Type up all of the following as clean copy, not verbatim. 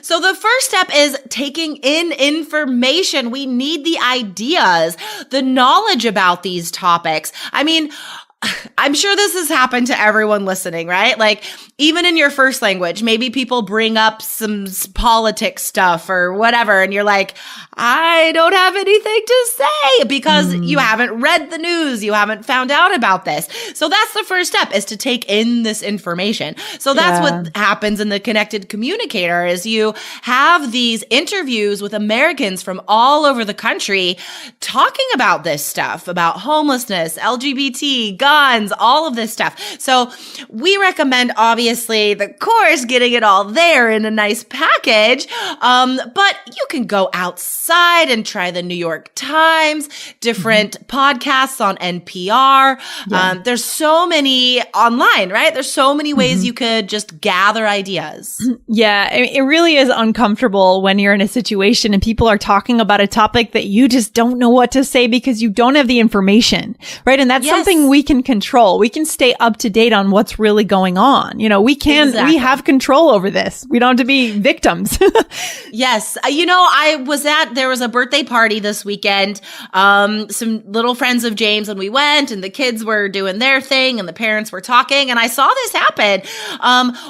So the first step is taking in information. We need the ideas, the knowledge about these topics. I mean, I'm sure this has happened to everyone listening, right? Like, even in your first language, maybe people bring up some politics stuff or whatever, and you're like, I don't have anything to say because you haven't read the news. You haven't found out about this. So that's the first step, is to take in this information. So that's what happens in the Connected Communicator, is you have these interviews with Americans from all over the country talking about this stuff, about homelessness, LGBT, guns, all of this stuff. So we recommend, obviously, the course, getting it all there in a nice package. But you can go outside and try the New York Times, different podcasts on NPR. There's so many online, right? There's so many ways you could just gather ideas. Yeah, it really is uncomfortable when you're in a situation and people are talking about a topic that you just don't know what to say because you don't have the information, right? And that's something we can control. We can stay up to date on what's really going on. You know, we have control over this. We don't have to be victims. Yes. You know, there was a birthday party this weekend. Some little friends of James, and we went, and the kids were doing their thing and the parents were talking, and I saw this happen.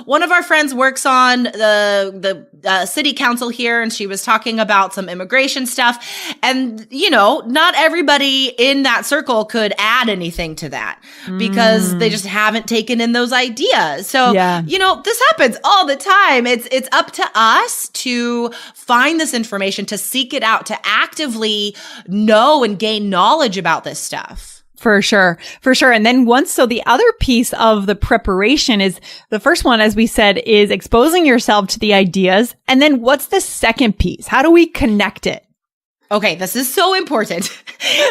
One of our friends works on the city council here, and she was talking about some immigration stuff. And, you know, not everybody in that circle could add anything to that because they just haven't taken in those ideas. So, you know, this happens all the time. It's up to us to find this information, to seek it out, to actively know and gain knowledge about this stuff. For sure. For sure. And then the other piece of the preparation is, the first one, as we said, is exposing yourself to the ideas. And then what's the second piece? How do we connect it? Okay, this is so important.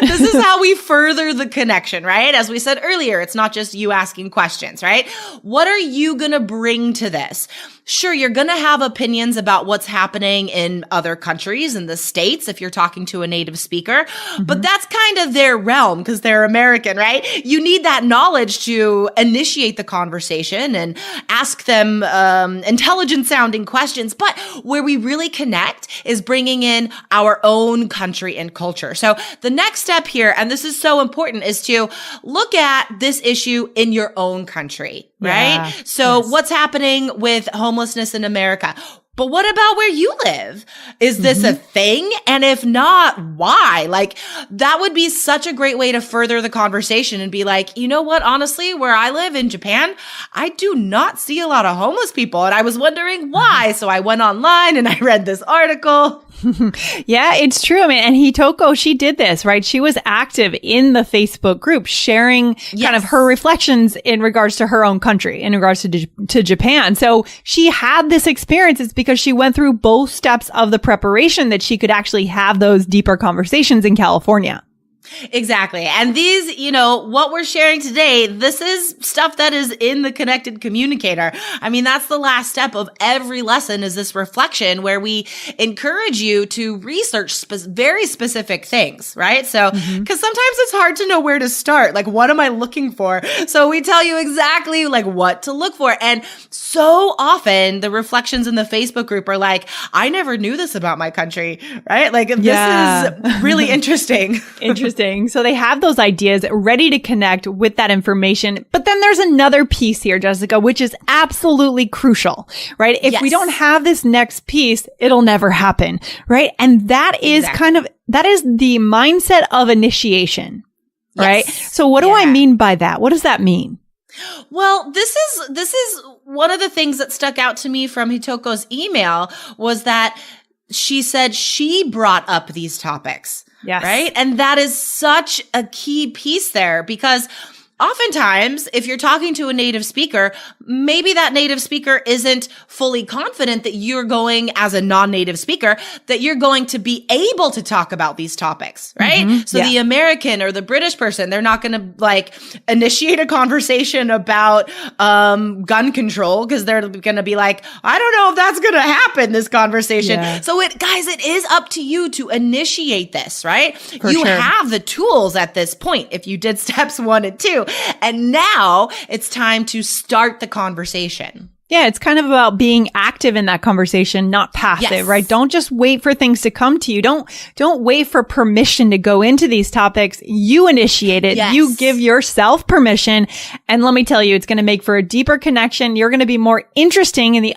This is how we further the connection, right? As we said earlier, it's not just you asking questions, right? What are you going to bring to this? Sure, you're going to have opinions about what's happening in other countries, in the States, if you're talking to a native speaker, but that's kind of their realm because they're American, right? You need that knowledge to initiate the conversation and ask them intelligent sounding questions. But where we really connect is bringing in our own country and culture. So the next step here, and this is so important, is to look at this issue in your own country, right? So what's happening with homelessness in America? But what about where you live? Is this a thing? And if not, why? Like, that would be such a great way to further the conversation and be like, you know what? Honestly, where I live in Japan, I do not see a lot of homeless people. And I was wondering why. So I went online and I read this article. Yeah, it's true. I mean, and Hitoko, she did this, right? She was active in the Facebook group, sharing kind of her reflections in regards to her own country, in regards to Japan. So she had this experience. It's because she went through both steps of the preparation that she could actually have those deeper conversations in California. Exactly. And these, you know, what we're sharing today, this is stuff that is in the Connected Communicator. I mean, that's the last step of every lesson, is this reflection where we encourage you to research very specific things, right? So, because sometimes it's hard to know where to start. Like, what am I looking for? So we tell you exactly like what to look for. And so often the reflections in the Facebook group are like, I never knew this about my country, right? Like, this is really interesting. So they have those ideas ready to connect with that information. But then there's another piece here, Jessica, which is absolutely crucial, right? If we don't have this next piece, it'll never happen, right? And that is that is the mindset of initiation, right? So what do I mean by that? What does that mean? Well, this is one of the things that stuck out to me from Hitoko's email, was that she said she brought up these topics. Yes. Right. And that is such a key piece there, because oftentimes, if you're talking to a native speaker, maybe that native speaker isn't fully confident that you're going, as a non-native speaker, that you're going to be able to talk about these topics, right? So the American or the British person, they're not going to like initiate a conversation about gun control, because they're going to be like, I don't know if that's going to happen, this conversation. So guys, it is up to you to initiate this, right? You have the tools at this point if you did steps 1 and 2. And now it's time to start the conversation. Yeah, it's kind of about being active in that conversation, not passive, right? Don't just wait for things to come to you. Don't wait for permission to go into these topics. You initiate it. Yes. You give yourself permission. And let me tell you, it's going to make for a deeper connection. You're going to be more interesting in the